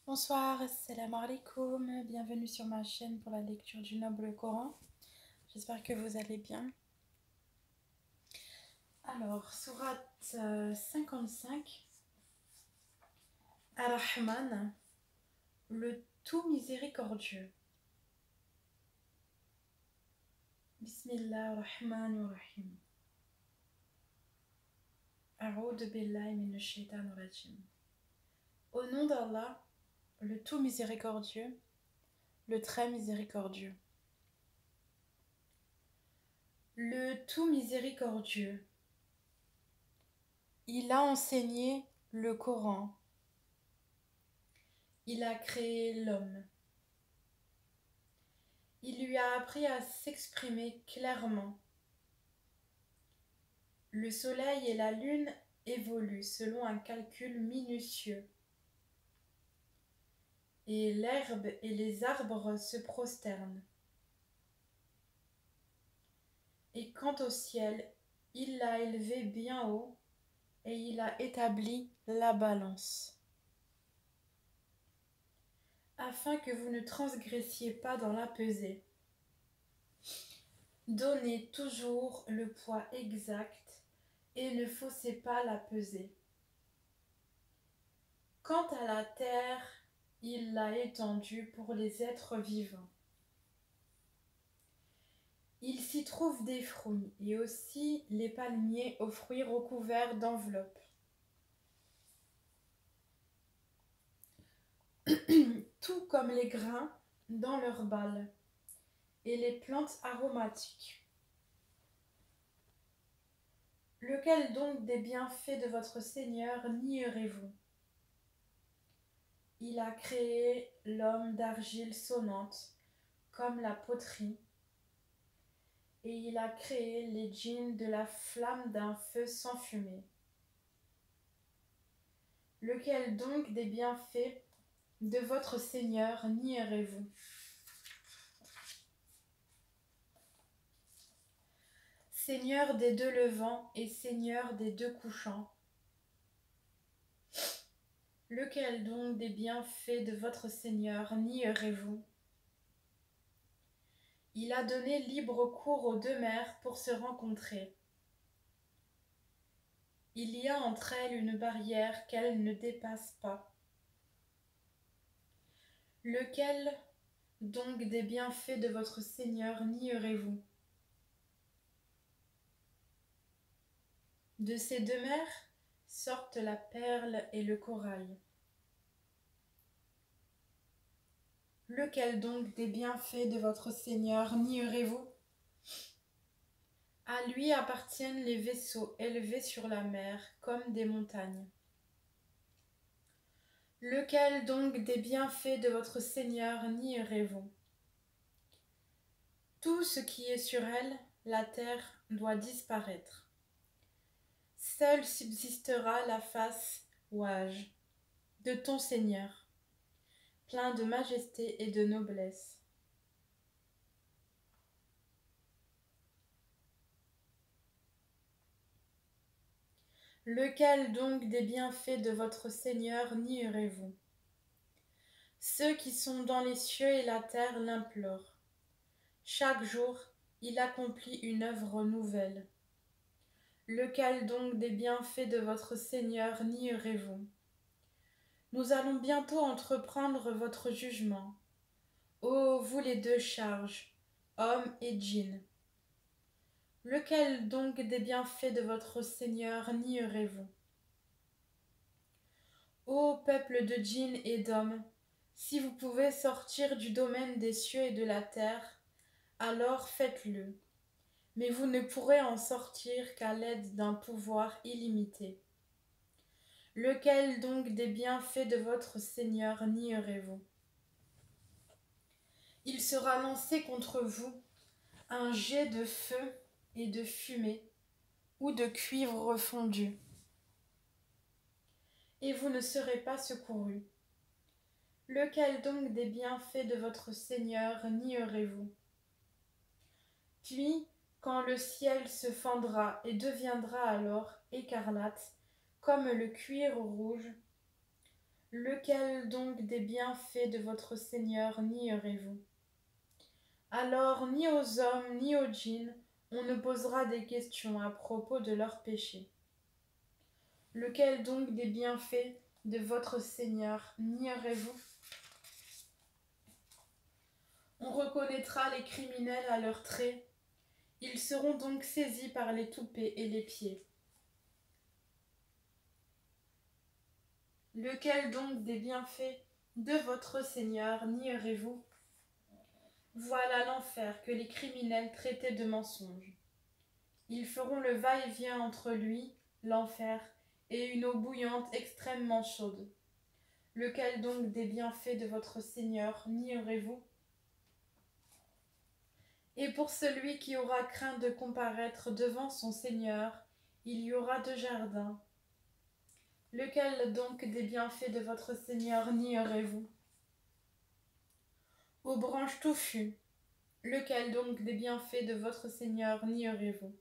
Bonsoir, assalamu alaikum, bienvenue sur ma chaîne pour la lecture du Noble Coran. J'espère que vous allez bien. Alors, sourate 55, Ar-Rahman, le tout miséricordieux. Bismillah ar-Rahman ar-Rahim. A'oudhu billahi minash shaitanir rajim. Au nom d'Allah, le tout miséricordieux, le très miséricordieux. Le tout miséricordieux. Il a enseigné le Coran. Il a créé l'homme. Il lui a appris à s'exprimer clairement. Le soleil et la lune évoluent selon un calcul minutieux. Et l'herbe et les arbres se prosternent. Et quant au ciel, il l'a élevé bien haut et il a établi la balance. Afin que vous ne transgressiez pas dans la pesée. Donnez toujours le poids exact et ne faussez pas la pesée. Quant à la terre, il l'a étendue pour les êtres vivants. Il s'y trouve des fruits et aussi les palmiers aux fruits recouverts d'enveloppes. Tout comme les grains dans leurs balles et les plantes aromatiques. Lequel donc des bienfaits de votre Seigneur nierez-vous? Il a créé l'homme d'argile sonnante, comme la poterie, et il a créé les djinns de la flamme d'un feu sans fumée. Lequel donc des bienfaits de votre Seigneur nierez-vous? Seigneur des deux levants et Seigneur des deux couchants. Lequel donc des bienfaits de votre Seigneur nierez-vous? Il a donné libre cours aux deux mers pour se rencontrer. Il y a entre elles une barrière qu'elles ne dépassent pas. Lequel donc des bienfaits de votre Seigneur nierez-vous? De ces deux mers sortent la perle et le corail. Lequel donc des bienfaits de votre Seigneur nierez-vous? À lui appartiennent les vaisseaux élevés sur la mer comme des montagnes. Lequel donc des bienfaits de votre Seigneur nierez-vous? Tout ce qui est sur elle, la terre, doit disparaître. Seule subsistera la face, ouage, de ton Seigneur, plein de majesté et de noblesse. Lequel donc des bienfaits de votre Seigneur nierez-vous? Ceux qui sont dans les cieux et la terre l'implorent. Chaque jour, il accomplit une œuvre nouvelle. Lequel donc des bienfaits de votre Seigneur nierez-vous? Nous allons bientôt entreprendre votre jugement. Ô vous les deux charges, hommes et djinns. Lequel donc des bienfaits de votre Seigneur nierez-vous? Ô peuple de djinns et d'hommes, si vous pouvez sortir du domaine des cieux et de la terre, alors faites-le. Mais vous ne pourrez en sortir qu'à l'aide d'un pouvoir illimité. Lequel donc des bienfaits de votre Seigneur nierez-vous? Il sera lancé contre vous un jet de feu et de fumée ou de cuivre fondu, et vous ne serez pas secourus. Lequel donc des bienfaits de votre Seigneur nierez-vous? Puis, quand le ciel se fendra et deviendra alors écarlate, comme le cuir rouge, Lequel donc des bienfaits de votre Seigneur nierez-vous? Alors ni aux hommes ni aux djinns on ne posera des questions à propos de leurs péchés. Lequel donc des bienfaits de votre Seigneur nierez-vous? On reconnaîtra les criminels à leurs traits. Ils seront donc saisis par les toupets et les pieds. Lequel donc des bienfaits de votre Seigneur nierez-vous? Voilà l'enfer que les criminels traitaient de mensonge. Ils feront le va-et-vient entre lui, l'enfer, et une eau bouillante extrêmement chaude. Lequel donc des bienfaits de votre Seigneur nierez-vous? Et pour celui qui aura craint de comparaître devant son Seigneur, il y aura 2 jardins. Lequel donc des bienfaits de votre Seigneur nierez-vous? Aux branches touffues, lequel donc des bienfaits de votre Seigneur nierez-vous?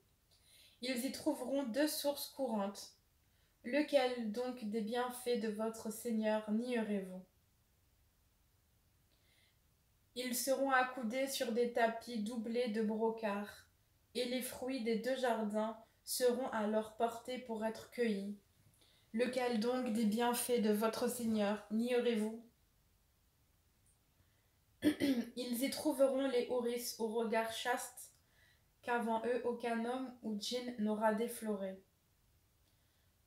Ils y trouveront 2 sources courantes. Lequel donc des bienfaits de votre Seigneur nierez-vous? Ils seront accoudés sur des tapis doublés de brocart, et les fruits des 2 jardins seront à leur portée pour être cueillis. Lequel donc des bienfaits de votre Seigneur nierez-vous? Ils y trouveront les houris au regard chaste, qu'avant eux aucun homme ou djinn n'aura défloré.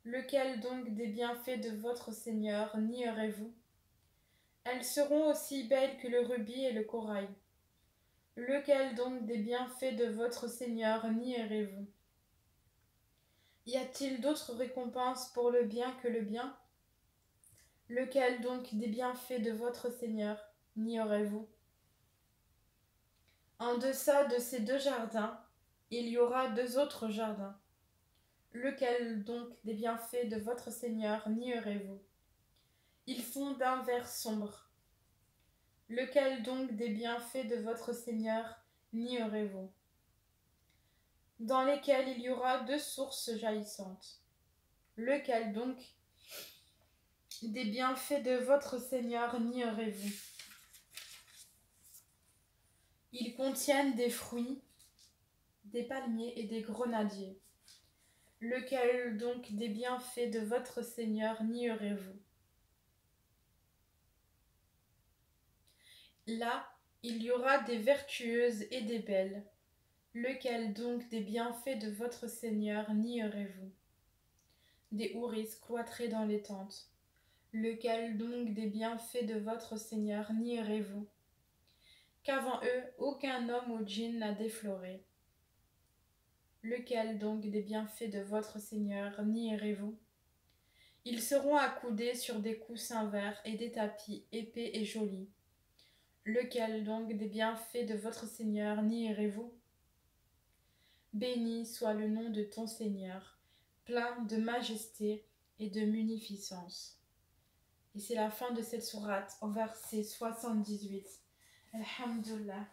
Lequel donc des bienfaits de votre Seigneur nierez-vous? Elles seront aussi belles que le rubis et le corail. Lequel donc des bienfaits de votre Seigneur nierez-vous? Y a-t-il d'autre récompense pour le bien que le bien? Lequel donc des bienfaits de votre Seigneur nierez-vous? En deçà de ces 2 jardins, il y aura 2 autres jardins. Lequel donc des bienfaits de votre Seigneur nierez-vous? Ils sont d'un vert sombre. Lequel donc des bienfaits de votre Seigneur nierez-vous? Dans lesquels il y aura 2 sources jaillissantes. Lequel donc des bienfaits de votre Seigneur nierez-vous? Ils contiennent des fruits, des palmiers et des grenadiers. Lequel donc des bienfaits de votre Seigneur nierez-vous? Là, il y aura des vertueuses et des belles. Lequel donc des bienfaits de votre Seigneur nierez-vous? Des houris cloîtrés dans les tentes. Lequel donc des bienfaits de votre Seigneur nierez-vous? Qu'avant eux, aucun homme ou djinn n'a défloré. Lequel donc des bienfaits de votre Seigneur nierez-vous? Ils seront accoudés sur des coussins verts et des tapis épais et jolis. Lequel donc des bienfaits de votre Seigneur nierez-vous? Béni soit le nom de ton Seigneur, plein de majesté et de munificence. Et c'est la fin de cette sourate au verset 78. Alhamdulillah.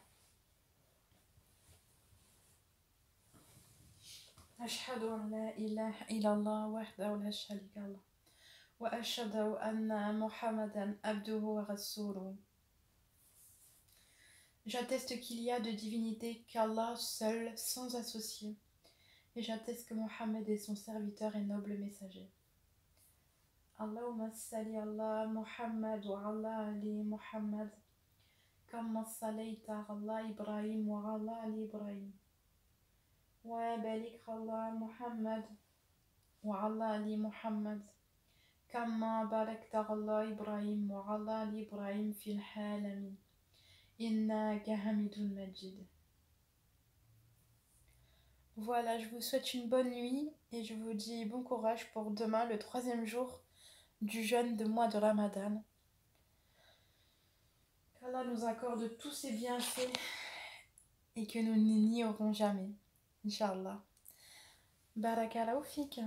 أشهد أن لا إله إلا الله وحده لا شريك له وأشهد أن محمدا عبده ورسوله. J'atteste qu'il y a de divinité qu'Allah seul, sans associé, et j'atteste que Mohammed est son serviteur et noble messager. Allahumma salli ala Muhammad wa ala ali Muhammad kama sallaita ala Ibrahim wa ala ali Ibrahim wa barik ala Muhammad wa ala ali Muhammad kama barakta ala Ibrahim wa ala ali Ibrahim fil alamin innaka hamidun majid. Voilà, je vous souhaite une bonne nuit et je vous dis bon courage pour demain, le 3e jour du jeûne de mois de Ramadan. Qu'Allah nous accorde tous ses bienfaits et que nous n'ignorons jamais. Inch'Allah. Barakallahu fik.